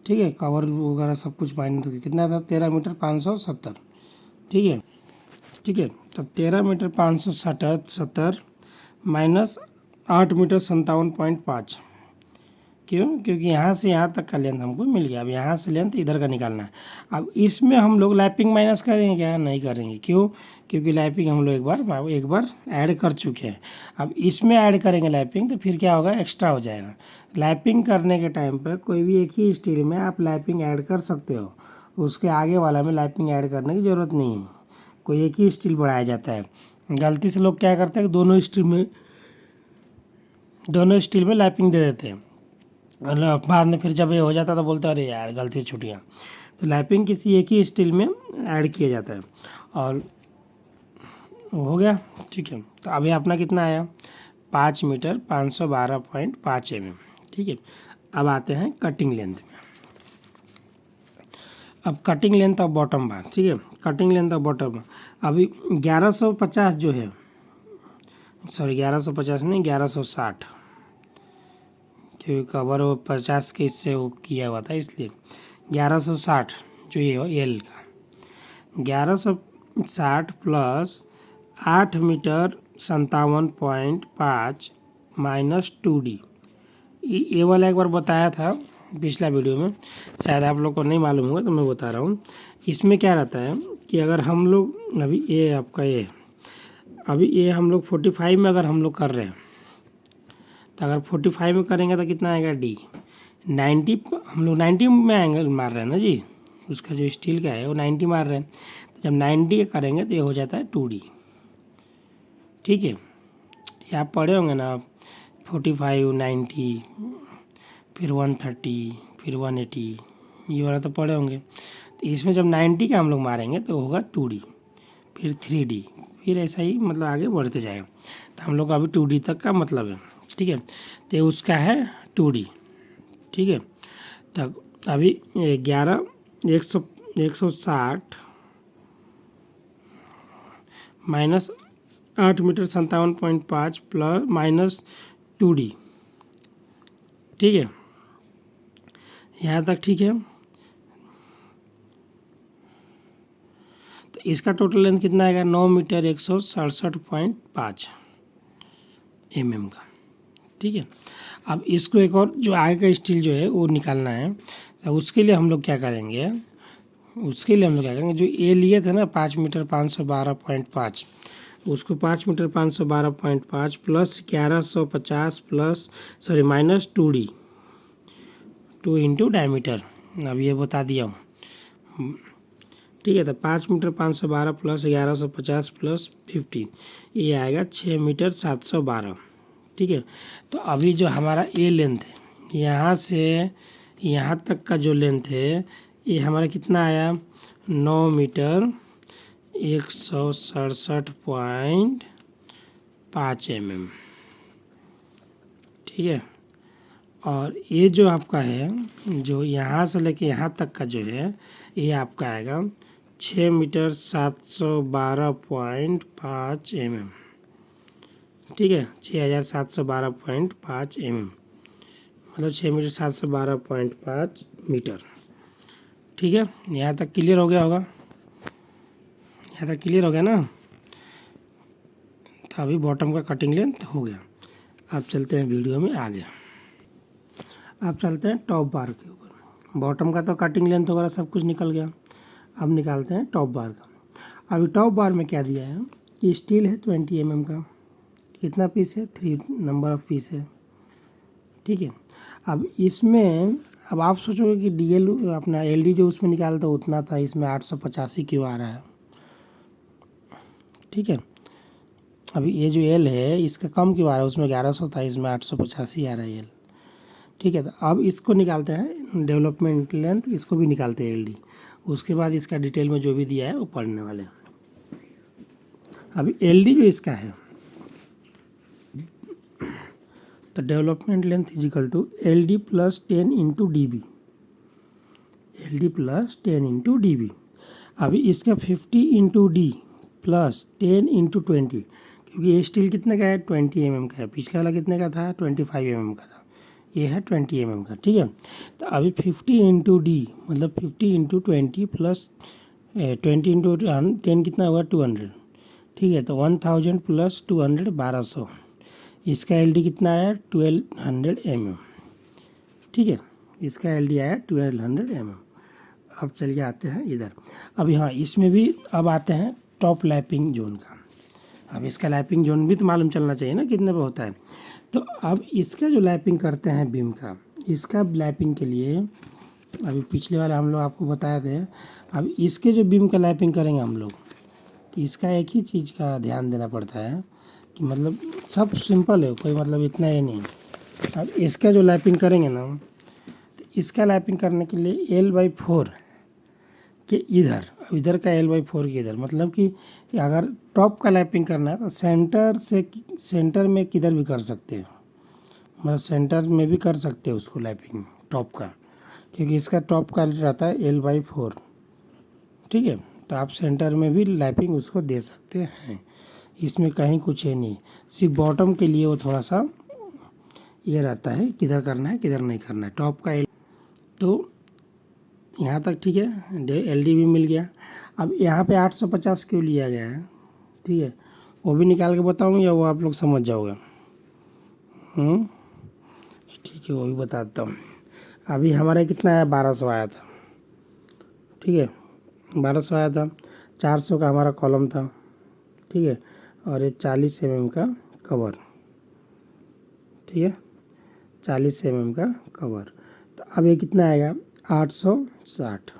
ठीक है, कवर वगैरह सब कुछ मायने तो कितना था? 13 मीटर 570। ठीक है, ठीक है, तो 13 मीटर 570 माइनस 8 मीटर 57.5। क्यों? क्योंकि यहाँ से यहाँ तक का लेंथ हमको मिल गया। अब यहाँ से लेंथ इधर का निकालना है। अब इसमें हम लोग लैपिंग माइनस करेंगे क्या? नहीं करेंगे। क्यों? क्योंकि लैपिंग हम लोग एक बार ऐड कर चुके हैं। अब इसमें ऐड करेंगे लैपिंग तो फिर क्या होगा? एक्स्ट्रा हो जाएगा। लैपिंग करने के टाइम पर कोई भी एक ही स्टील में आप लैपिंग ऐड कर सकते हो, उसके आगे वाला में लैपिंग ऐड करने की ज़रूरत नहीं है। कोई एक ही स्टील बढ़ाया जाता है। गलती से लोग क्या करते हैं कि दोनों स्टील में लैपिंग दे देते हैं, मतलब बाद में फिर जब ये हो जाता तो बोलते हैं अरे यार गलती छूटियाँ। तो लैपिंग किसी एक ही स्टील में ऐड किया जाता है और हो गया। ठीक है, तो अभी अपना कितना आया? 5 मीटर 512.5 mm। ठीक है, अब आते हैं कटिंग लेंथ में। अब कटिंग लेंथ ऑफ बॉटम बार। ठीक है, कटिंग लेंथ ऑफ बॉटम बार अभी 1150 जो है, सॉरी 1150 नहीं 1160, क्योंकि कवर वो 50 के इससे वो किया हुआ था, इसलिए 1160 जो ये एल का 1160 प्लस 8 मीटर 57.5 माइनस 2D। ये वाला एक बार बताया था पिछला वीडियो में, शायद आप लोग को नहीं मालूम होगा तो मैं बता रहा हूँ। इसमें क्या रहता है कि अगर हम लोग अभी ये आपका ये हम लोग 45 में अगर हम लोग कर रहे हैं, तो अगर 45 में करेंगे तो कितना आएगा? D 90, हम लोग 90 में एंगल मार रहे हैं ना जी, उसका जो स्टील का है वो 90 मार रहे हैं। तो जब 90 करेंगे तो ये हो जाता है 2D। ठीक है, ये आप पढ़े होंगे ना, 45 90 फिर 130 फिर 180, ये वाला तो पढ़े होंगे। तो इसमें जब 90 का हम लोग मारेंगे तो होगा 2D, फिर 3D, फिर ऐसा ही मतलब आगे बढ़ते जाएगा। तो हम लोग का अभी 2D तक का मतलब है। ठीक है, तो उसका है 2D। ठीक है, तो अभी 160 minus 8 metre 57.5 plus minus 2D। ठीक है, यहाँ तक ठीक है। तो इसका टोटल लेंथ कितना आएगा? 9 मीटर 167.5 mm का। ठीक है, अब इसको एक और जो आगे का स्टील जो है वो निकालना है। तो उसके लिए हम लोग क्या करेंगे, जो ए लिए थे ना 5 मीटर 512.5, उसको 5 meter 512.5 plus 1150 plus sorry minus 2D 2 into diameter, अब ये बता दिया हूँ। ठीक है, तो 5 मीटर 512 प्लस 1150 प्लस 15, ये आएगा 6 मीटर 712। ठीक है, तो अभी जो हमारा ये लेंथ है यहाँ से यहाँ तक का जो लेंथ है ये हमारा कितना आया? 9 मीटर 167.5 mm। ठीक है, और ये जो आपका है जो यहाँ से लेके यहाँ तक का जो है ये आपका आएगा 6 मीटर 712.5 mm। ठीक है, 6712.5 mm, मतलब 6 मीटर 712.5 मीटर। ठीक है, यहाँ तक क्लियर हो गया होगा, यहाँ तक क्लियर हो गया ना। तो अभी बॉटम का कटिंग लेंथ हो गया। अब चलते हैं वीडियो में आगे। अब चलते हैं टॉप बार के ऊपर। बॉटम का तो कटिंग लेंथ वगैरह सब कुछ निकल गया। अब निकालते हैं टॉप बार का। अभी टॉप बार में क्या दिया है कि स्टील है 20 mm का। कितना पीस है? 3 नंबर ऑफ पीस है। ठीक है, अब इसमें अब आप सोचोगे कि डीएल अपना एलडी जो उसमें निकालता उतना था, इसमें 885 क्यों आ रहा है। ठीक है, अभी ये जो एल है इसका कम क्यों आ रहा है, उसमें 1100 था, इसमें 885 आ रहा है एल। ठीक है, तो अब इसको निकालते हैं डेवलपमेंट लेंथ, इसको भी निकालते हैं एलडी। उसके बाद इसका डिटेल में जो भी दिया है वो पढ़ने वाले हैं। अभी एलडी जो इसका है तो development length is equal to L D plus 10 into D B. L D plus 10 into D B. अभी इसका 50 इंटू डी प्लस 10 इंटू 20, क्योंकि ये स्टील कितने का है? 20 mm का है। पिछले वाला कितने का था? 25 mm का था। ये है 20 mm का। ठीक है, तो अभी 50 इंटू डी मतलब 50 इंटू 20 प्लस 20 इंटू 10 कितना हुआ? 200। ठीक है, तो 1000 प्लस 200 1200। इसका एल डी कितना आया? 1200 mm। ठीक है, इसका एल डी आया 1200 mm। अब चलिए आते हैं इधर। अब यहाँ इसमें भी अब आते हैं टॉप लैपिंग जोन का। अब इसका लैपिंग जोन भी तो मालूम चलना चाहिए ना कितने पे होता है। तो अब इसका जो लैपिंग करते हैं बीम का, इसका लैपिंग के लिए अभी पिछले वाले हम लोग आपको बताए थे। अब इसके जो बीम का लैपिंग करेंगे हम लोग, तो इसका एक ही चीज़ का ध्यान देना पड़ता है कि मतलब सब सिंपल है, कोई मतलब इतना ही नहीं। अब इसका जो लैपिंग करेंगे ना, तो इसका लैपिंग करने के लिए L/4 के इधर का L/4 के इधर, मतलब कि अगर टॉप का लैपिंग करना है तो सेंटर में किधर भी कर सकते हो, मतलब सेंटर में भी कर सकते हो उसको लैपिंग टॉप का, क्योंकि इसका टॉप का रहता है L/4। ठीक है, तो आप सेंटर में भी लैपिंग उसको दे सकते हैं, इसमें कहीं कुछ है नहीं। सिर्फ बॉटम के लिए वो थोड़ा सा ये रहता है किधर करना है किधर नहीं करना है। टॉप का तो यहाँ तक ठीक है, एल डी भी मिल गया। अब यहाँ पे 850 क्यों लिया गया है, ठीक है, वो भी निकाल के बताऊँ या वो आप लोग समझ जाओगे? ठीक है, वो भी बताता हूँ। अभी हमारे कितना आया? 1200 आया था। ठीक है, 1200 आया था। 400 का हमारा कॉलम था। ठीक है, और ये 40 mm का कवर। ठीक है, 40 mm का कवर। तो अब ये कितना आएगा? 860।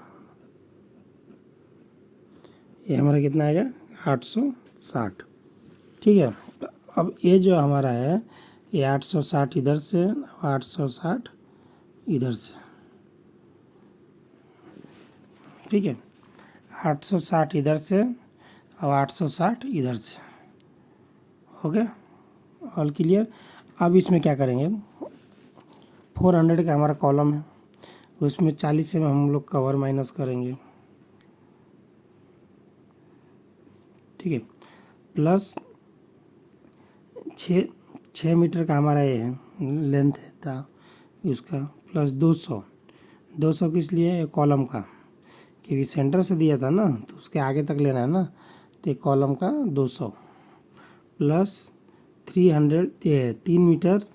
ये हमारा कितना आएगा? 860। ठीक है, तो अब ये जो हमारा है ये 860 इधर से, 860 इधर से। ठीक है, 860 इधर से और 860 इधर से। हो गया ऑल क्लियर। अब इसमें क्या करेंगे, 400 का हमारा कॉलम है, उसमें 40 से हम लोग कवर माइनस करेंगे। ठीक है, प्लस 6 मीटर का हमारा ये है लेंथ था उसका, प्लस 200 किस लिए? कॉलम का, क्योंकि सेंटर से दिया था ना तो उसके आगे तक लेना है ना, तो कॉलम का 200 प्लस 3 मीटर।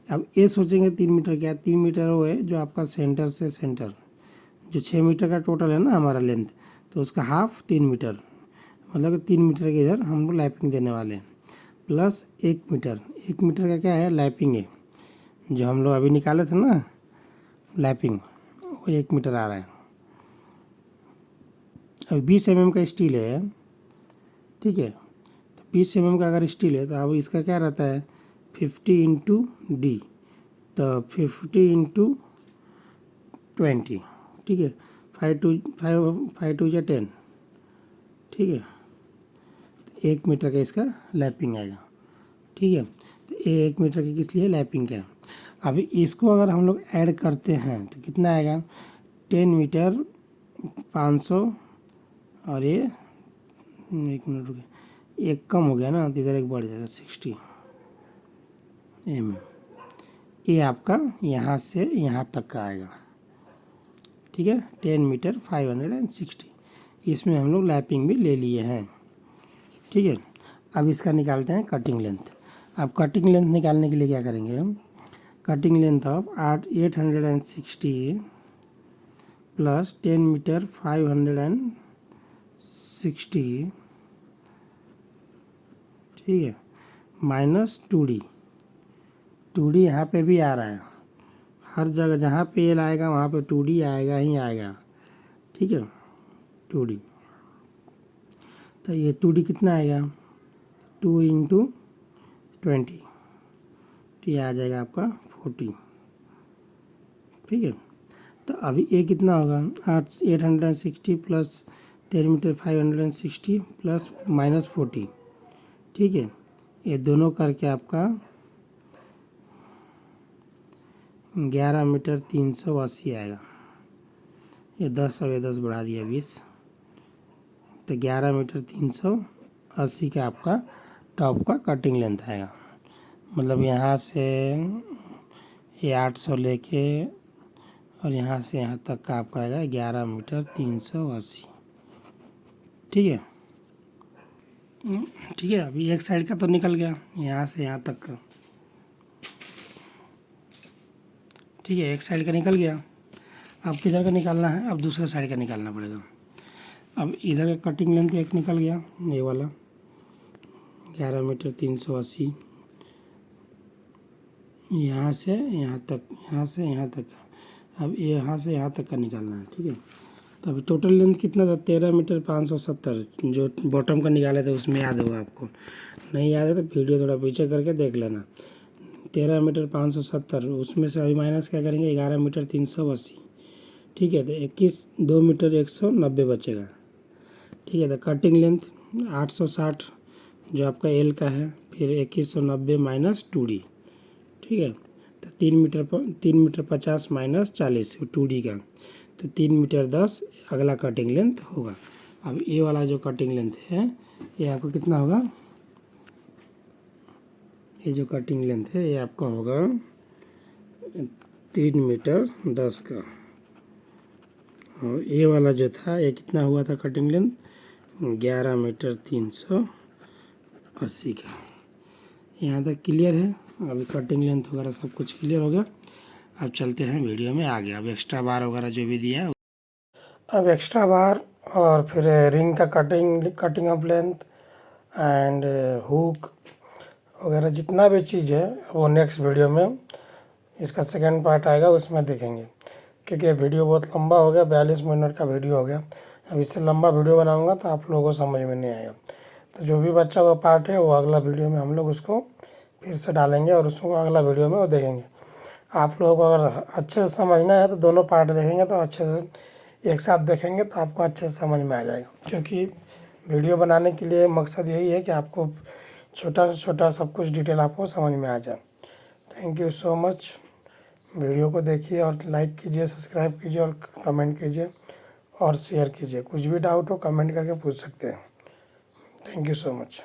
अब ये सोचेंगे 3 मीटर क्या? 3 मीटर वो है जो आपका सेंटर से सेंटर, जो 6 मीटर का टोटल है ना हमारा लेंथ, तो उसका हाफ 3 मीटर, मतलब 3 मीटर के इधर हम लोग लैपिंग देने वाले हैं। प्लस 1 मीटर, 1 मीटर का क्या है? लैपिंग है, जो हम लोग अभी निकाले थे ना लैपिंग, वो 1 मीटर आ रहा है। अब 20 mm का स्टील है। ठीक है, तो 20 mm का अगर स्टील है तो अब इसका क्या रहता है? 50 इंटू डी, तो 50 इंटू 20। ठीक है, 5 2 10। ठीक है, 1 मीटर का इसका लैपिंग आएगा। ठीक है, तो ये 1 मीटर के किस लिए? लैपिंग का। अभी इसको अगर हम लोग ऐड करते हैं तो कितना आएगा? 10 मीटर 500, और ये 1 मिनट रुके, एक कम हो गया ना तो इधर एक बढ़ जाएगा 60 mm। ये आपका यहाँ से यहाँ तक का आएगा, ठीक है। 10 मीटर 560, इसमें हम लोग लैपिंग भी ले लिए हैं, ठीक है। अब इसका निकालते हैं कटिंग लेंथ। अब कटिंग लेंथ निकालने के लिए क्या करेंगे हम, cutting length of 860 plus 10 meter 560, ठीक है, माइनस 2D। 2D यहाँ पे भी आ रहा है, हर जगह जहाँ पे एल आएगा वहाँ पे 2D आएगा ही आएगा, ठीक है, 2D। तो ये 2D कितना आएगा, 2 इंटू 20, तो ये आ जाएगा आपका 40, ठीक है। तो अभी ये कितना होगा, 860 प्लस 10 मीटर 560 प्लस माइनस 40, ठीक है। ये दोनों करके आपका 11 मीटर 380 आएगा। ये 10 और ये 10 बढ़ा दिया 20, तो 11 मीटर 380 का आपका टॉप का कटिंग लेंथ आएगा। मतलब यहाँ से ये 800 लेके और यहाँ से यहाँ तक का आपका आएगा 11 मीटर 380, ठीक है। ठीक है, अभी एक साइड का तो निकल गया यहाँ से यहाँ तक का, ठीक है, एक साइड का निकल गया। अब किधर का निकालना है, अब दूसरा साइड का निकालना पड़ेगा। अब इधर का कटिंग लेंथ एक निकल गया, ये वाला 11 मीटर 380, यहाँ से यहाँ तक, यहाँ से यहाँ तक का। अब यहाँ से यहाँ तक का निकालना है, ठीक है। तो अभी टोटल लेंथ कितना था, 13 मीटर 570, जो बॉटम का निकाले थे उसमें याद होगा आपको, नहीं याद है तो वीडियो थोड़ा पीछे करके देख लेना। 13 मीटर 570, उसमें से अभी माइनस क्या करेंगे, 11 मीटर 380, ठीक है। तो 2 मीटर 190 बचेगा, ठीक है। तो कटिंग लेंथ 860 जो आपका एल का है, फिर 2190 माइनस 2D, ठीक है। तो 3 मीटर 50 माइनस 40 2D का, तो 3 मीटर 10 अगला कटिंग लेंथ होगा। अब ये वाला जो कटिंग लेंथ है ये आपको कितना होगा, ये जो कटिंग लेंथ है ये आपका होगा 3 मीटर 10 का। और ये वाला जो था ये कितना हुआ था कटिंग लेंथ, 11 मीटर 380 का। यहाँ तक क्लियर है। अभी कटिंग लेंथ वगैरह सब कुछ क्लियर हो गया। अब चलते हैं वीडियो में आगे। अब एक्स्ट्रा बार वगैरह जो भी दिया है, अब एक्स्ट्रा बार और फिर रिंग का cutting of length and hook वगैरह जितना भी चीज़ है वो नेक्स्ट वीडियो में, इसका सेकेंड पार्ट आएगा उसमें देखेंगे, क्योंकि वीडियो बहुत लंबा हो गया, 42 मिनट का वीडियो हो गया। अब इससे लंबा वीडियो बनाऊंगा तो आप लोगों को समझ में नहीं आएगा। तो जो भी बच्चा हुआ पार्ट है वो अगला वीडियो में हम लोग उसको फिर से डालेंगे और उसको अगला वीडियो में वो देखेंगे। आप लोगों को अगर अच्छे से समझना है तो दोनों पार्ट देखेंगे, तो अच्छे से एक साथ देखेंगे तो आपको अच्छे से समझ में आ जाएगा। क्योंकि वीडियो बनाने के लिए मकसद यही है कि आपको छोटा से छोटा सब कुछ डिटेल आपको समझ में आ जाए। Thank you so much. Video को देखिए और लाइक कीजिए, सब्सक्राइब कीजिए और कमेंट कीजिए और शेयर कीजिए। कुछ भी डाउट हो कमेंट करके पूछ सकते हैं। Thank you so much.